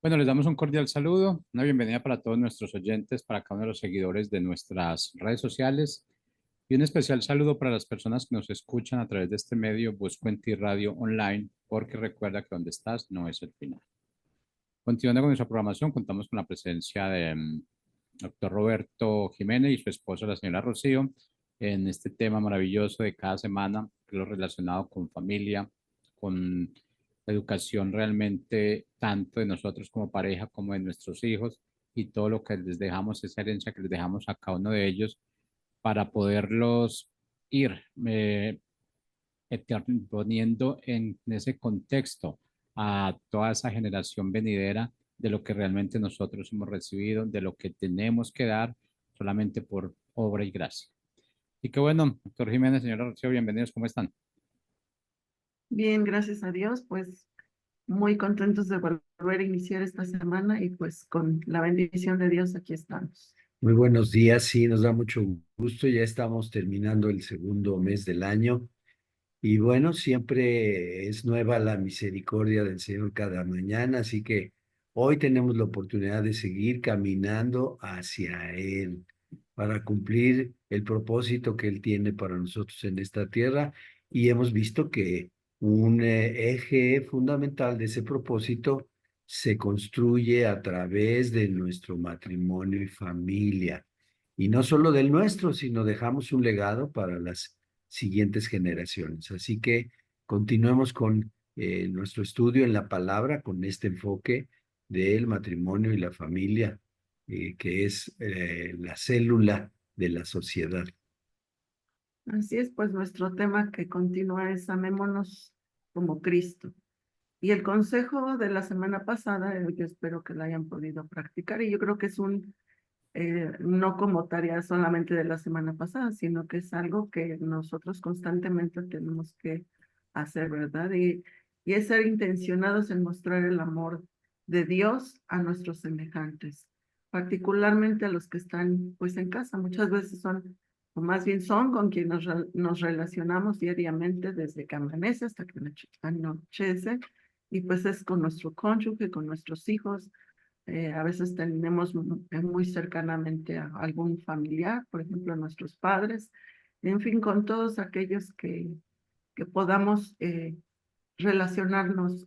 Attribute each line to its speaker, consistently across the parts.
Speaker 1: Bueno, les damos un cordial saludo, una bienvenida para todos nuestros oyentes, para cada uno de los seguidores de nuestras redes sociales y un especial saludo para las personas que nos escuchan a través de este medio Busco en Ti Radio Online, porque recuerda que donde estás no es el final. Continuando con nuestra programación, contamos con la presencia de doctor Roberto Jiménez y su esposa, la señora Rocío, en este tema maravilloso de cada semana, que es lo relacionado con familia, con educación realmente, tanto de nosotros como pareja, como de nuestros hijos, y todo lo que les dejamos, esa herencia que les dejamos a cada uno de ellos, para poderlos ir poniendo en ese contexto a toda esa generación venidera de lo que realmente nosotros hemos recibido, de lo que tenemos que dar solamente por obra y gracia. Y qué bueno, doctor Jiménez, señora Rocío, bienvenidos, ¿cómo están?
Speaker 2: Bien, gracias a Dios, pues muy contentos de volver a iniciar esta semana y pues con la bendición de Dios aquí estamos.
Speaker 3: Muy buenos días, sí, nos da mucho gusto. Ya estamos terminando el segundo mes del año y bueno, siempre es nueva la misericordia del Señor cada mañana, así que hoy tenemos la oportunidad de seguir caminando hacia Él para cumplir el propósito que Él tiene para nosotros en esta tierra y hemos visto que un eje fundamental de ese propósito se construye a través de nuestro matrimonio y familia. Y no solo del nuestro, sino dejamos un legado para las siguientes generaciones. Así que continuemos con nuestro estudio en la palabra, con este enfoque del matrimonio y la familia, que es la célula de la sociedad.
Speaker 2: Así es, pues nuestro tema que continúa es amémonos como Cristo. Y el consejo de la semana pasada, yo espero que lo hayan podido practicar y yo creo que es no como tarea solamente de la semana pasada, sino que es algo que nosotros constantemente tenemos que hacer, ¿verdad? Y es ser intencionados en mostrar el amor de Dios a nuestros semejantes, particularmente a los que están pues en casa. Muchas veces son, o más bien son con quienes nos relacionamos diariamente desde que amanece hasta que anochece, y pues es con nuestro cónyuge, con nuestros hijos, a veces tenemos muy cercanamente a algún familiar, por ejemplo, a nuestros padres, en fin, con todos aquellos que podamos relacionarnos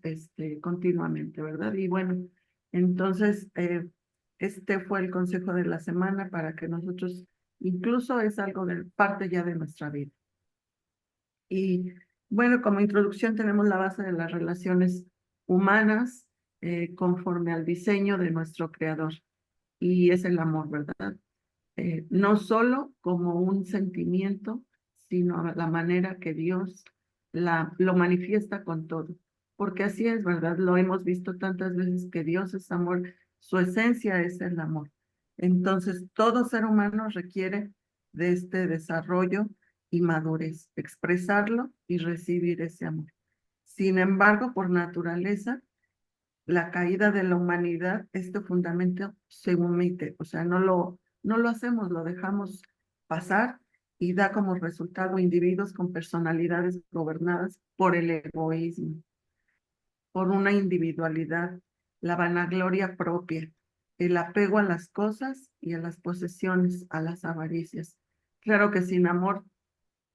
Speaker 2: continuamente, ¿verdad? Y bueno, entonces, este fue el consejo de la semana para que nosotros, incluso es algo de parte ya de nuestra vida. Y bueno, como introducción tenemos la base de las relaciones humanas conforme al diseño de nuestro creador. Y es el amor, ¿verdad? No solo como un sentimiento, sino la manera que Dios lo manifiesta con todo. Porque así es, ¿verdad? Lo hemos visto tantas veces que Dios es amor, su esencia es el amor. Entonces, todo ser humano requiere de este desarrollo y madurez, expresarlo y recibir ese amor. Sin embargo, por naturaleza, la caída de la humanidad, este fundamento se omite, o sea, no lo hacemos, lo dejamos pasar y da como resultado individuos con personalidades gobernadas por el egoísmo, por una individualidad, la vanagloria propia, el apego a las cosas y a las posesiones, a las avaricias. Claro que sin amor,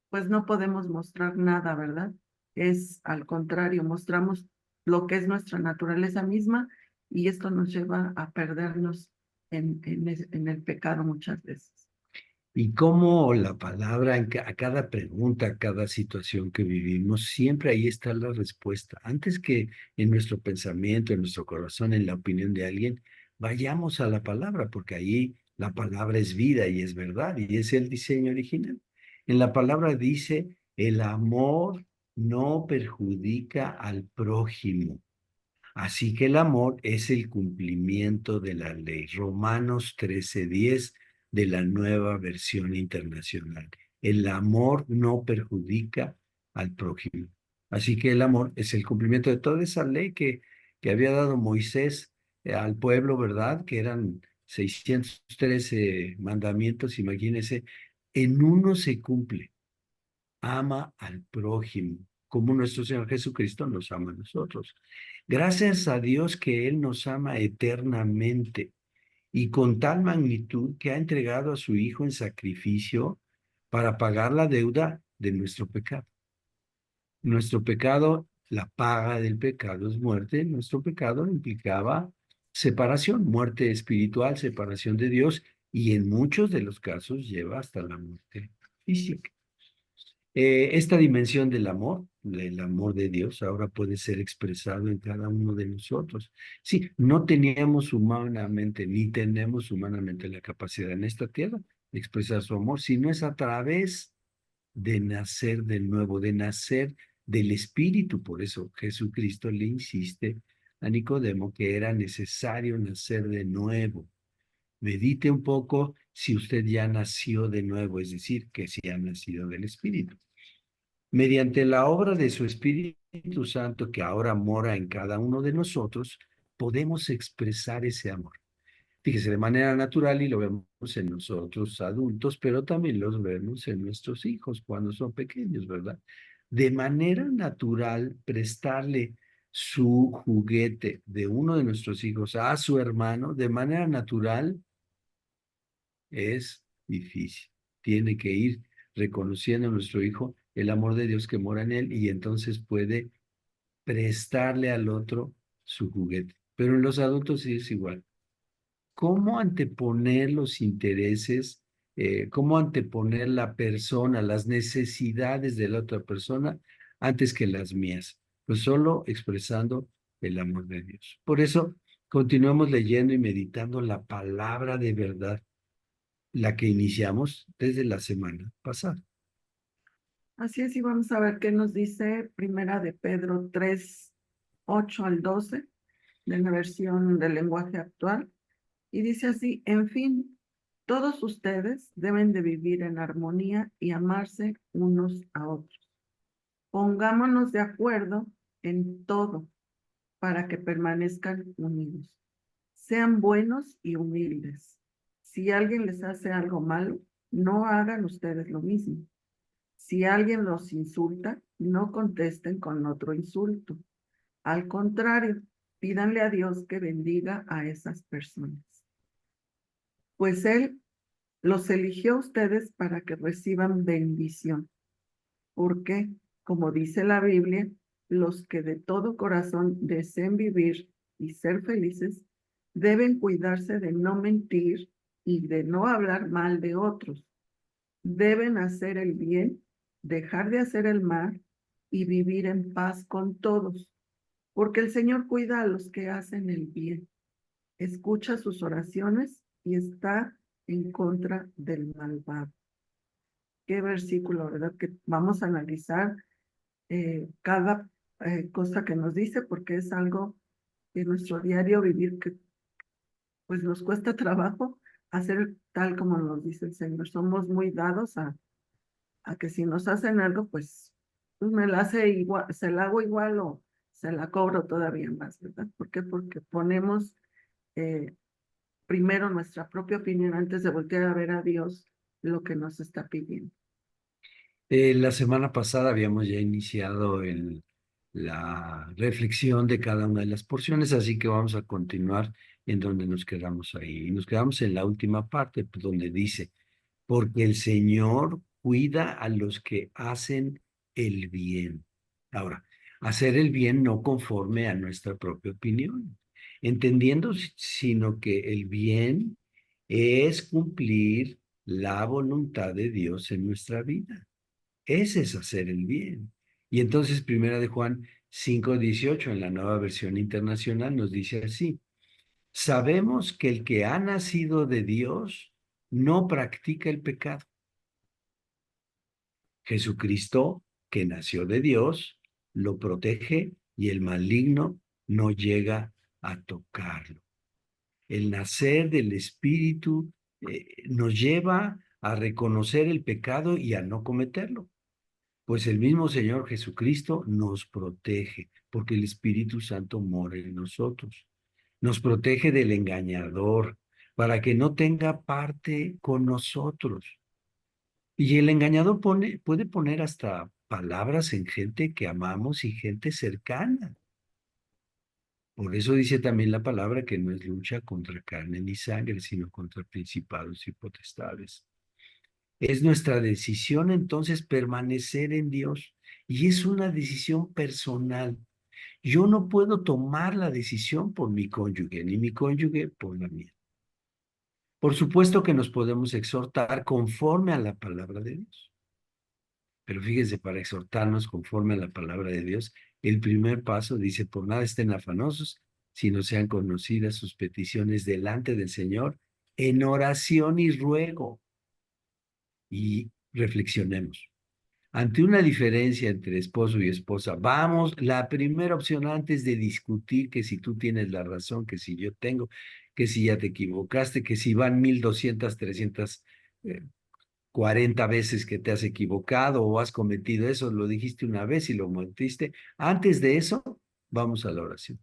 Speaker 2: pues no podemos mostrar nada, ¿verdad? Es al contrario, mostramos lo que es nuestra naturaleza misma y esto nos lleva a perdernos en el pecado muchas veces.
Speaker 3: Y cómo la palabra, a cada pregunta, a cada situación que vivimos, siempre ahí está la respuesta. Antes que en nuestro pensamiento, en nuestro corazón, en la opinión de alguien, vayamos a la palabra, porque ahí la palabra es vida y es verdad y es el diseño original. En la palabra dice, el amor no perjudica al prójimo. Así que el amor es el cumplimiento de la ley. Romanos 13:10 de la nueva versión internacional. El amor no perjudica al prójimo. Así que el amor es el cumplimiento de toda esa ley que había dado Moisés al pueblo, ¿verdad? Que eran 613 mandamientos, imagínense. En uno se cumple. Ama al prójimo. como nuestro Señor Jesucristo nos ama a nosotros. Gracias a Dios que Él nos ama eternamente y con tal magnitud que ha entregado a su Hijo en sacrificio para pagar la deuda de nuestro pecado. Nuestro pecado, la paga del pecado es muerte. Nuestro pecado implicaba separación, muerte espiritual, separación de Dios, y en muchos de los casos lleva hasta la muerte física. Esta dimensión del amor de Dios, ahora puede ser expresado en cada uno de nosotros. Sí, no teníamos humanamente, ni tenemos humanamente la capacidad en esta tierra de expresar su amor, sino es a través de nacer de nuevo, de nacer del Espíritu. Por eso Jesucristo le insiste a Nicodemo que era necesario nacer de nuevo. Medite un poco si usted ya nació de nuevo, es decir, que si ha nacido del Espíritu. Mediante la obra de su Espíritu Santo, que ahora mora en cada uno de nosotros, podemos expresar ese amor. Fíjese, de manera natural, y lo vemos en nosotros adultos, pero también los vemos en nuestros hijos cuando son pequeños, ¿verdad? De manera natural, prestarle su juguete de uno de nuestros hijos a su hermano, de manera natural, es difícil. Tiene que ir reconociendo a nuestro hijo el amor de Dios que mora en él y entonces puede prestarle al otro su juguete. Pero en los adultos sí es igual. ¿Cómo anteponer los intereses? ¿Cómo anteponer la persona, las necesidades de la otra persona antes que las mías? Pues solo expresando el amor de Dios. Por eso continuamos leyendo y meditando la palabra de verdad, la que iniciamos desde la semana pasada.
Speaker 2: Así es, y vamos a ver qué nos dice Primera de Pedro 3, 8 al 12, de la versión del lenguaje actual. Y dice así: en fin, todos ustedes deben de vivir en armonía y amarse unos a otros. Pongámonos de acuerdo en todo para que permanezcan unidos. Sean buenos y humildes. Si alguien les hace algo malo, no hagan ustedes lo mismo. Si alguien los insulta, no contesten con otro insulto. Al contrario, pídanle a Dios que bendiga a esas personas. Pues Él los eligió a ustedes para que reciban bendición. Porque, como dice la Biblia, los que de todo corazón deseen vivir y ser felices, deben cuidarse de no mentir y de no hablar mal de otros. Deben hacer el bien, dejar de hacer el mal y vivir en paz con todos, porque el Señor cuida a los que hacen el bien, escucha sus oraciones y está en contra del malvado. Qué versículo, ¿verdad? Que vamos a analizar cada cosa que nos dice, porque es algo de nuestro diario vivir que pues nos cuesta trabajo hacer tal como nos dice el Señor. Somos muy dados a que si nos hacen algo, pues me la hace igual, se la hago igual o se la cobro todavía más, ¿verdad? ¿Por qué? Porque ponemos primero nuestra propia opinión antes de voltear a ver a Dios lo que nos está pidiendo.
Speaker 3: La semana pasada habíamos ya iniciado la reflexión de cada una de las porciones, así que vamos a continuar en donde nos quedamos ahí. Y nos quedamos en la última parte, pues, donde dice: porque el Señor cuida a los que hacen el bien. Ahora, hacer el bien no conforme a nuestra propia opinión, entendiendo sino que el bien es cumplir la voluntad de Dios en nuestra vida. Ese es hacer el bien. Y entonces, Primera de Juan 5:18, en la Nueva Versión Internacional, nos dice así: sabemos que el que ha nacido de Dios no practica el pecado. Jesucristo, que nació de Dios, lo protege y el maligno no llega a tocarlo. El nacer del Espíritu nos lleva a reconocer el pecado y a no cometerlo. Pues el mismo Señor Jesucristo nos protege, porque el Espíritu Santo mora en nosotros. Nos protege del engañador, para que no tenga parte con nosotros. Y el engañador puede poner hasta palabras en gente que amamos y gente cercana. Por eso dice también la palabra que no es lucha contra carne ni sangre, sino contra principados y potestades. Es nuestra decisión entonces permanecer en Dios y es una decisión personal. Yo no puedo tomar la decisión por mi cónyuge, ni mi cónyuge por la mía. Por supuesto que nos podemos exhortar conforme a la palabra de Dios. Pero fíjense, para exhortarnos conforme a la palabra de Dios, el primer paso dice, por nada estén afanosos, sino sean conocidas sus peticiones delante del Señor en oración y ruego. Y reflexionemos. Ante una diferencia entre esposo y esposa, vamos, la primera opción antes de discutir que si tú tienes la razón, que si yo tengo, que si ya te equivocaste, que si van 1200, 300, 40 veces que te has equivocado o has cometido eso, lo dijiste una vez y lo mentiste. Antes de eso, vamos a la oración,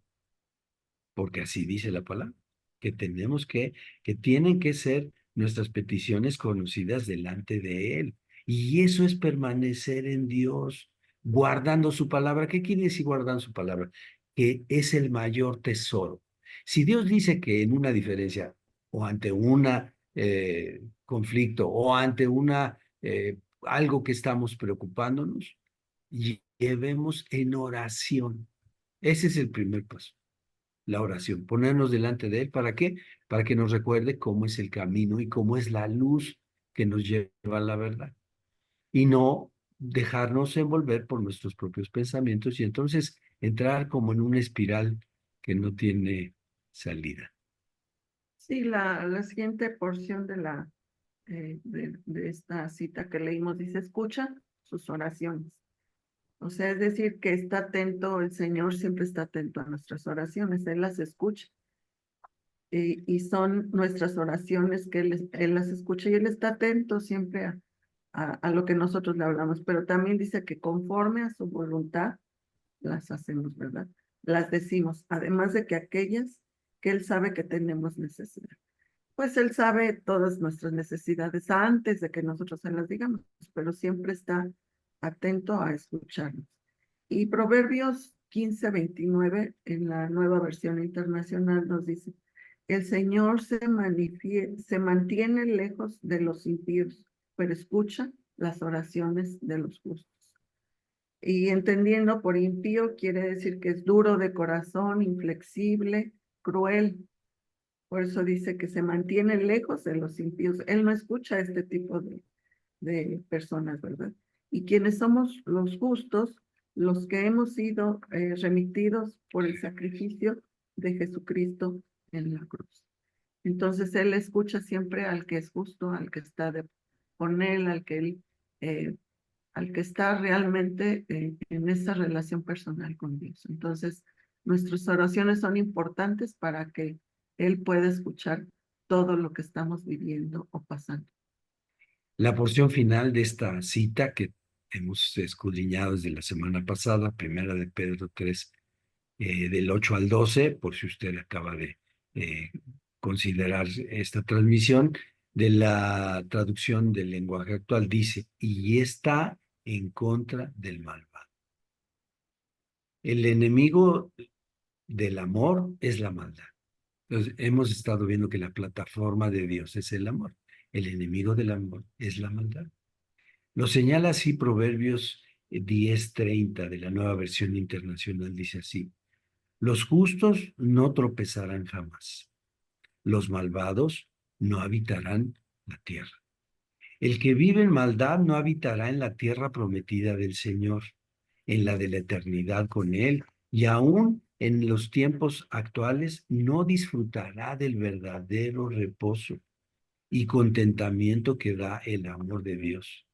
Speaker 3: porque así dice la palabra, que tenemos que tienen que ser nuestras peticiones conocidas delante de Él. Y eso es permanecer en Dios, guardando su palabra. ¿Qué quiere decir guardando su palabra? Que es el mayor tesoro. Si Dios dice que en una diferencia o ante una conflicto o ante una algo que estamos preocupándonos, llevemos en oración. Ese es el primer paso, la oración, ponernos delante de Él. ¿Para qué? Para que nos recuerde cómo es el camino y cómo es la luz que nos lleva a la verdad. Y no dejarnos envolver por nuestros propios pensamientos y entonces entrar como en una espiral que no tiene salida.
Speaker 2: Sí, la siguiente porción de esta cita que leímos dice, escucha sus oraciones. O sea, es decir, que está atento, el Señor siempre está atento a nuestras oraciones, Él las escucha. Y son nuestras oraciones que Él las escucha y Él está atento siempre a lo que nosotros le hablamos, pero también dice que conforme a su voluntad las hacemos, ¿verdad? Las decimos, además de que aquellas que Él sabe que tenemos necesidad. Pues Él sabe todas nuestras necesidades antes de que nosotros se las digamos, pero siempre está atento a escucharnos. Y Proverbios 15:29 en la nueva versión internacional nos dice, el Señor se mantiene lejos de los impíos, pero escucha las oraciones de los justos. Y entendiendo por impío quiere decir que es duro de corazón, inflexible, cruel. Por eso dice que se mantiene lejos de los impíos. Él no escucha a este tipo de personas, ¿verdad? Y quienes somos los justos, los que hemos sido remitidos por el sacrificio de Jesucristo en la cruz. Entonces Él escucha siempre al que es justo, al que está con Él, al que está realmente en esa relación personal con Dios. Entonces, nuestras oraciones son importantes para que Él pueda escuchar todo lo que estamos viviendo o pasando.
Speaker 3: La porción final de esta cita que hemos escudriñado desde la semana pasada, primera de Pedro 3, del 8 al 12, por si usted acaba de eh, considerar esta transmisión, de la traducción del lenguaje actual, dice, y está en contra del malvado. El enemigo del amor es la maldad. Entonces, hemos estado viendo que la plataforma de Dios es el amor. El enemigo del amor es la maldad. Lo señala así Proverbios 10:30 de la nueva versión internacional. Dice así, los justos no tropezarán jamás. Los malvados no habitarán la tierra. El que vive en maldad no habitará en la tierra prometida del Señor, en la de la eternidad con Él, y aún en los tiempos actuales no disfrutará del verdadero reposo y contentamiento que da el amor de Dios.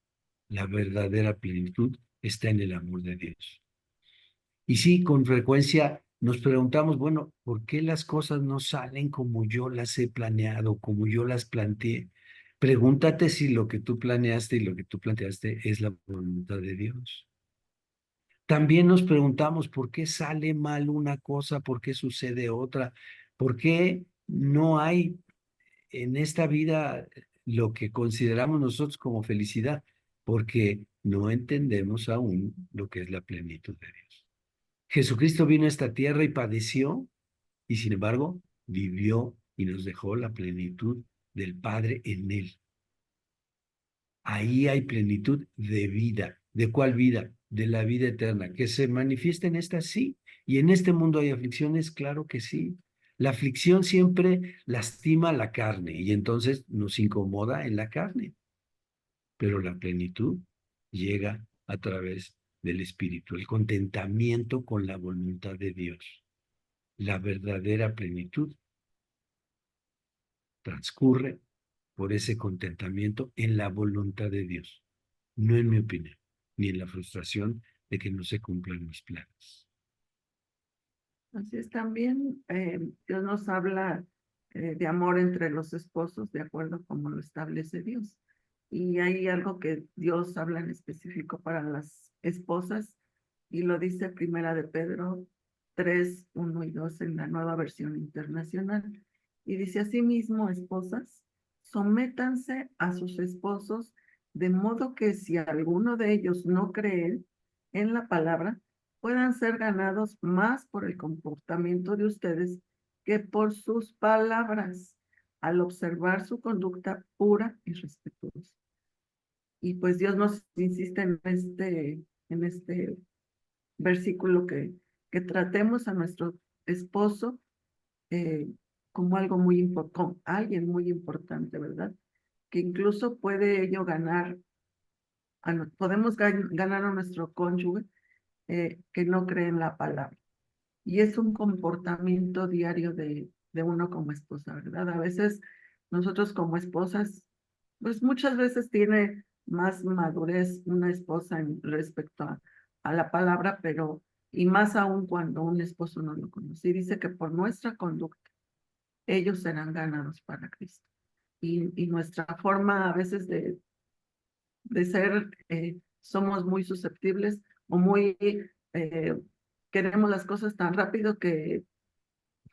Speaker 3: La verdadera plenitud está en el amor de Dios. Y sí, con frecuencia nos preguntamos, bueno, ¿por qué las cosas no salen como yo las he planeado, como yo las planteé? Pregúntate si lo que tú planeaste y lo que tú planteaste es la voluntad de Dios. También nos preguntamos por qué sale mal una cosa, por qué sucede otra, por qué no hay en esta vida lo que consideramos nosotros como felicidad, porque no entendemos aún lo que es la plenitud de Dios. Jesucristo vino a esta tierra y padeció, y sin embargo vivió y nos dejó la plenitud del Padre en él. Ahí hay plenitud de vida. ¿De cuál vida? De la vida eterna. ¿Que se manifiesta en esta? Sí. ¿Y en este mundo hay aflicciones? Claro que sí. La aflicción siempre lastima la carne y entonces nos incomoda en la carne. Pero la plenitud llega a través del Espíritu, el contentamiento con la voluntad de Dios. La verdadera plenitud transcurre por ese contentamiento en la voluntad de Dios, no en mi opinión, ni en la frustración de que no se cumplan mis planes.
Speaker 2: Así es, también Dios nos habla de amor entre los esposos, de acuerdo como lo establece Dios. Y hay algo que Dios habla en específico para las esposas, y lo dice Primera de Pedro 3, 1 y 2 en la Nueva Versión Internacional. Y dice: asimismo, esposas, sométanse a sus esposos, de modo que si alguno de ellos no cree en la palabra, puedan ser ganados más por el comportamiento de ustedes que por sus palabras, al observar su conducta pura y respetuosa. Y pues Dios nos insiste en este versículo que tratemos a nuestro esposo eh, como algo muy como alguien muy importante, ¿verdad? Que incluso puede ello ganar, podemos ganar a nuestro cónyuge que no cree en la palabra. Y es un comportamiento diario de uno como esposa, ¿verdad? A veces nosotros como esposas, pues muchas veces tiene más madurez una esposa en respecto a la palabra, pero y más aún cuando un esposo no lo conoce. Y dice que por nuestra conducta ellos serán ganados para Cristo. Y nuestra forma a veces de ser, somos muy susceptibles o muy, queremos las cosas tan rápido que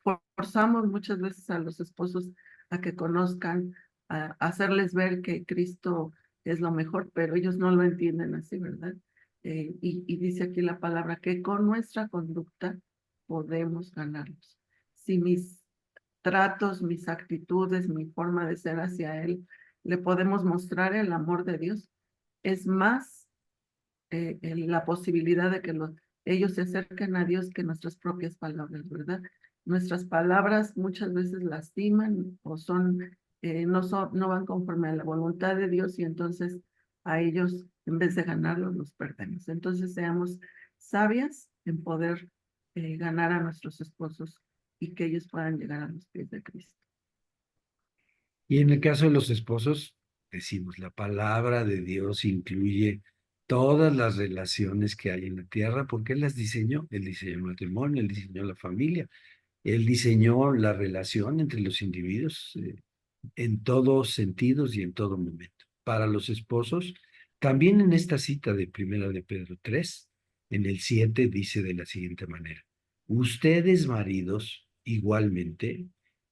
Speaker 2: forzamos muchas veces a los esposos a que conozcan, a hacerles ver que Cristo es lo mejor, pero ellos no lo entienden así, ¿verdad? Y dice aquí la palabra que con nuestra conducta podemos ganarlos. Si mis tratos, mis actitudes, mi forma de ser hacia Él, le podemos mostrar el amor de Dios, es más la posibilidad de que ellos se acerquen a Dios que nuestras propias palabras, ¿verdad? Nuestras palabras muchas veces lastiman o no van conforme a la voluntad de Dios, y entonces a ellos, en vez de ganarlos, los perdemos. Entonces seamos sabias en poder ganar a nuestros esposos y que ellos puedan llegar a los pies de Cristo.
Speaker 3: Y en el caso de los esposos, decimos, la palabra de Dios incluye todas las relaciones que hay en la tierra, porque Él las diseñó. Él diseñó el matrimonio, Él diseñó la familia, Él diseñó la relación entre los individuos en todos sentidos y en todo momento. Para los esposos, también en esta cita de Primera de Pedro 3, en el 7 dice de la siguiente manera: ustedes, maridos, igualmente,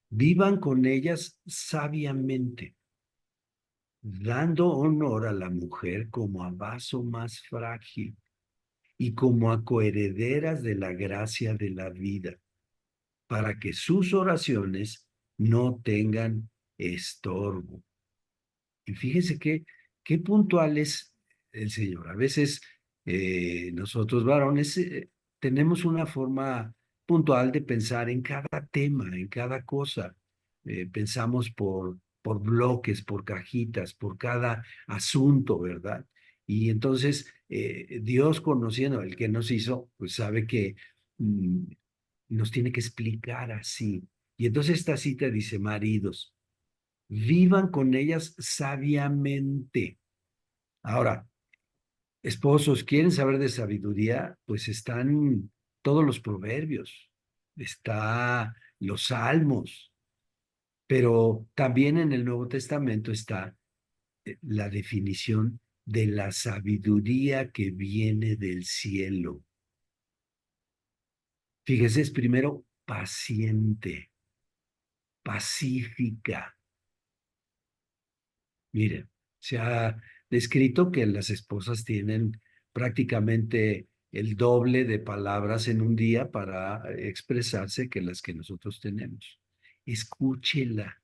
Speaker 3: vivan con ellas sabiamente, dando honor a la mujer como a vaso más frágil y como a coherederas de la gracia de la vida, para que sus oraciones no tengan estorbo. Y fíjese qué puntual es el Señor. A veces nosotros varones tenemos una forma puntual de pensar en cada tema, en cada cosa. Pensamos por bloques, por cajitas, por cada asunto, ¿verdad? Y entonces Dios, conociendo el que nos hizo, pues sabe que mm, nos tiene que explicar así. Y entonces esta cita dice: maridos, vivan con ellas sabiamente. Ahora, esposos, ¿quieren saber de sabiduría? Pues están todos los proverbios, está los salmos, pero también en el Nuevo Testamento está la definición de la sabiduría que viene del cielo. Fíjese, es primero paciente, pacífica. Mire, se ha descrito que las esposas tienen prácticamente el doble de palabras en un día para expresarse que las que nosotros tenemos. Escúchela.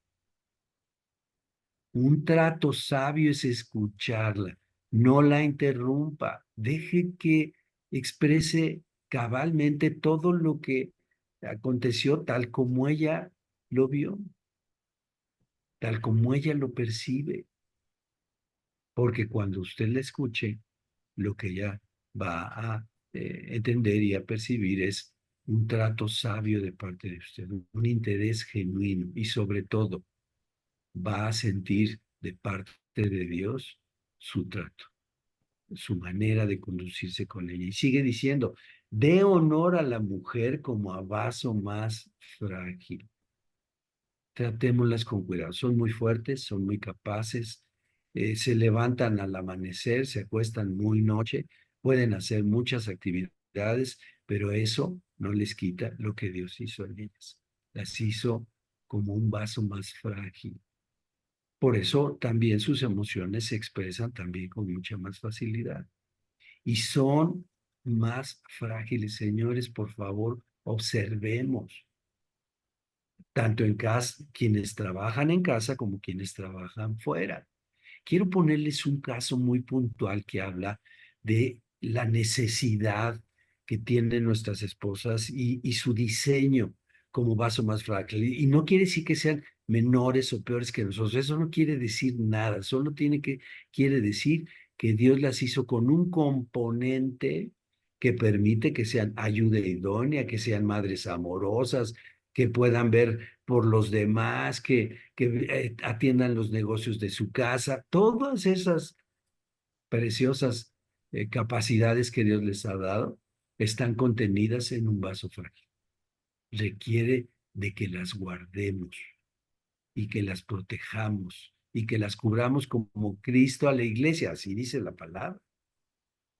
Speaker 3: Un trato sabio es escucharla, no la interrumpa, deje que exprese cabalmente todo lo que aconteció tal como ella lo vio, tal como ella lo percibe, porque cuando usted la escuche, lo que ella va a entender y a percibir es un trato sabio de parte de usted, un interés genuino y sobre todo va a sentir de parte de Dios su trato, su manera de conducirse con ella. Y sigue diciendo, dé honor a la mujer como a vaso más frágil. Tratémoslas con cuidado. Son muy fuertes, son muy capaces, se levantan al amanecer, se acuestan muy noche, pueden hacer muchas actividades, pero eso no les quita lo que Dios hizo en ellas. Las hizo como un vaso más frágil. Por eso también sus emociones se expresan también con mucha más facilidad. Y son más frágiles, señores, por favor, observemos, tanto en casa, quienes trabajan en casa como quienes trabajan fuera. Quiero ponerles un caso muy puntual que habla de la necesidad que tienen nuestras esposas y su diseño como vaso más frágil. Y no quiere decir que sean menores o peores que nosotros. Eso no quiere decir nada. Solo quiere decir que Dios las hizo con un componente que permite que sean ayuda idónea, que sean madres amorosas, que puedan ver por los demás, que atiendan los negocios de su casa, todas esas preciosas capacidades que Dios les ha dado están contenidas en un vaso frágil. Requiere de que las guardemos y que las protejamos y que las cubramos como Cristo a la iglesia, así dice la palabra.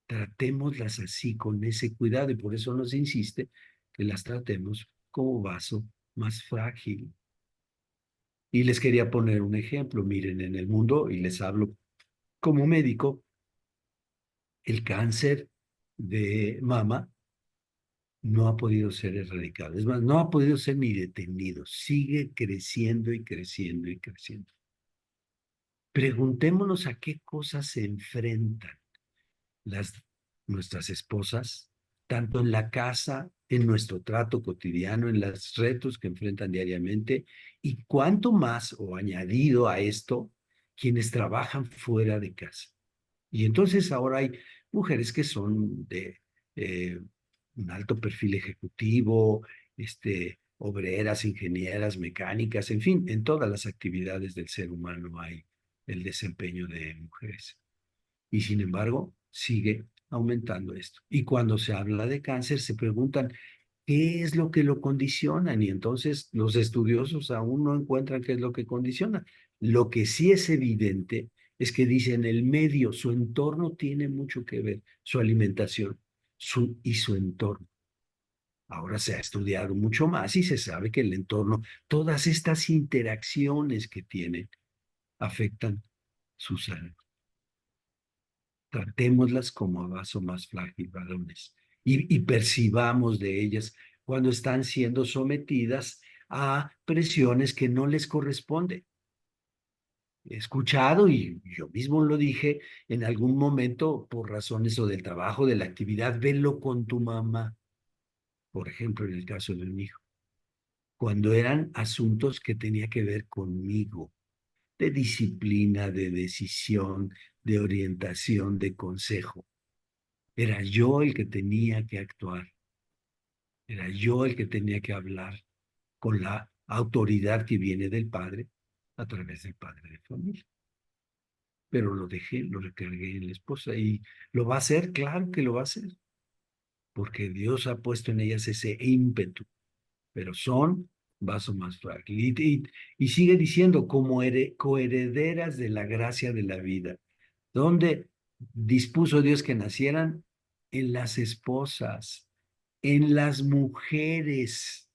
Speaker 3: Tratémoslas así, con ese cuidado, y por eso nos insiste que las tratemos como vaso más frágil. Y les quería poner un ejemplo. Miren, en el mundo, y les hablo como médico, el cáncer de mama no ha podido ser erradicado. Es más, no ha podido ser ni detenido. Sigue creciendo y creciendo y creciendo. Preguntémonos a qué cosas se enfrentan las, nuestras esposas, tanto en la casa, en nuestro trato cotidiano, en los retos que enfrentan diariamente, y cuánto más, o añadido a esto, quienes trabajan fuera de casa. Y entonces ahora hay mujeres que son de un alto perfil ejecutivo, obreras, ingenieras, mecánicas, en fin, en todas las actividades del ser humano hay el desempeño de mujeres. Y sin embargo, sigue aumentando esto. Y cuando se habla de cáncer, se preguntan, ¿qué es lo que lo condiciona? Y entonces los estudiosos aún no encuentran qué es lo que condiciona. Lo que sí es evidente es que dicen el medio, su entorno tiene mucho que ver, su alimentación y su entorno. Ahora se ha estudiado mucho más y se sabe que el entorno, todas estas interacciones que tienen, afectan su salud. Tratémoslas como a vaso más frágil, varones, y percibamos de ellas cuando están siendo sometidas a presiones que no les corresponden. He escuchado, y yo mismo lo dije en algún momento, por razones o del trabajo, de la actividad, velo con tu mamá, por ejemplo, en el caso de un hijo, cuando eran asuntos que tenía que ver conmigo, de disciplina, de decisión, de orientación, de consejo. Era yo el que tenía que actuar, era yo el que tenía que hablar con la autoridad que viene del padre a través del padre de familia. Pero lo dejé, lo recargué en la esposa y lo va a hacer, claro que lo va a hacer, porque Dios ha puesto en ellas ese ímpetu, pero son vaso más frágil. Y sigue diciendo, como coherederas de la gracia de la vida, donde dispuso Dios que nacieran en las esposas, en las mujeres.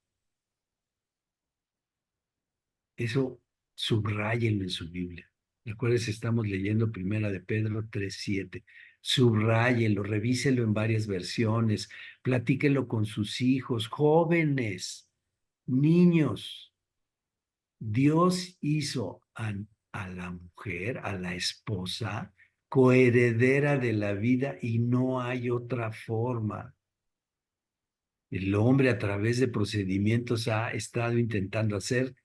Speaker 3: Eso subráyenlo en su Biblia. Acuérdense, estamos leyendo Primera de Pedro 3:7. Subráyelo, revíselo en varias versiones, platíquelo con sus hijos, jóvenes, niños. Dios hizo a la mujer, a la esposa, coheredera de la vida y no hay otra forma. El hombre a través de procedimientos ha estado intentando hacer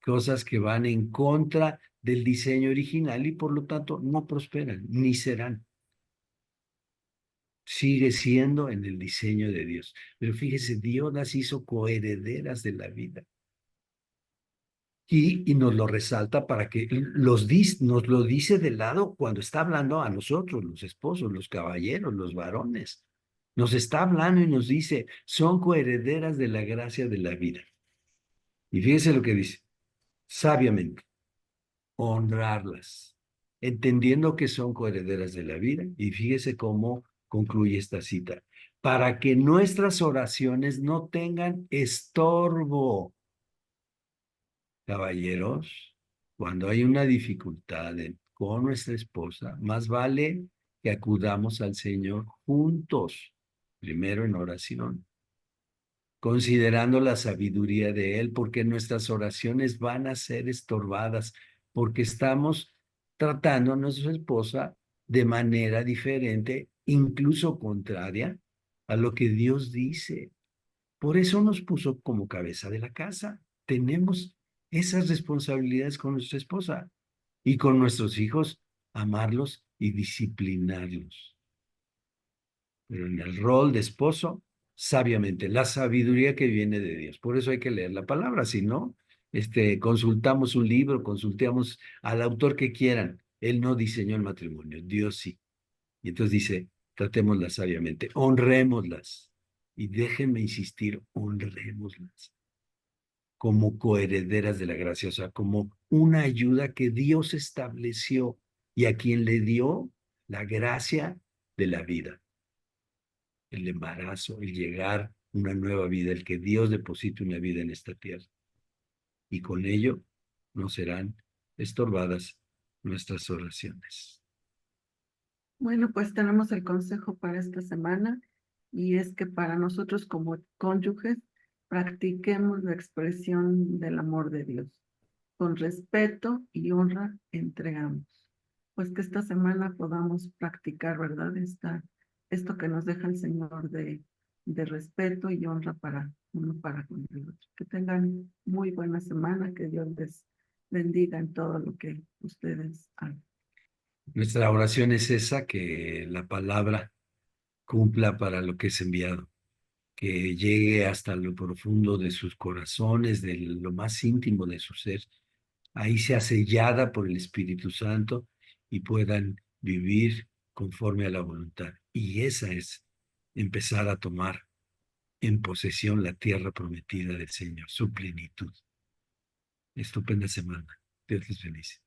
Speaker 3: cosas que van en contra del diseño original y por lo tanto no prosperan ni serán. Sigue siendo en el diseño de Dios. Pero fíjese, Dios las hizo coherederas de la vida. Y nos lo resalta para que nos lo dice de lado cuando está hablando a nosotros, los esposos, los caballeros, los varones. Nos está hablando y nos dice, son coherederas de la gracia de la vida. Y fíjense lo que dice, sabiamente, honrarlas, entendiendo que son coherederas de la vida. Y fíjese cómo concluye esta cita, para que nuestras oraciones no tengan estorbo. Caballeros, cuando hay una dificultad con nuestra esposa, más vale que acudamos al Señor juntos, primero en oración, considerando la sabiduría de Él, porque nuestras oraciones van a ser estorbadas, porque estamos tratando a nuestra esposa de manera diferente, incluso contraria a lo que Dios dice. Por eso nos puso como cabeza de la casa. Tenemos esas responsabilidades con nuestra esposa y con nuestros hijos, amarlos y disciplinarlos. Pero en el rol de esposo, sabiamente, la sabiduría que viene de Dios. Por eso hay que leer la palabra, si no, consultamos un libro, consultamos al autor que quieran. Él no diseñó el matrimonio, Dios sí. Y entonces dice, tratémoslas sabiamente, honrémoslas. Y déjenme insistir, honrémoslas como coherederas de la gracia, o sea, como una ayuda que Dios estableció y a quien le dio la gracia de la vida, el embarazo, el llegar a una nueva vida, el que Dios deposite una vida en esta tierra. Y con ello no serán estorbadas nuestras oraciones.
Speaker 2: Bueno, pues tenemos el consejo para esta semana y es que para nosotros como cónyuges practiquemos la expresión del amor de Dios. Con respeto y honra entre ambos. Pues que esta semana podamos practicar, ¿verdad? Esto que nos deja el Señor de respeto y honra para uno para con el otro. Que tengan muy buena semana, que Dios les bendiga en todo lo que ustedes hagan.
Speaker 3: Nuestra oración es esa, que la palabra cumpla para lo que es enviado, que llegue hasta lo profundo de sus corazones, de lo más íntimo de su ser, ahí sea sellada por el Espíritu Santo y puedan vivir conforme a la voluntad. Y esa es empezar a tomar en posesión la tierra prometida del Señor, su plenitud. Estupenda semana. Dios les bendice.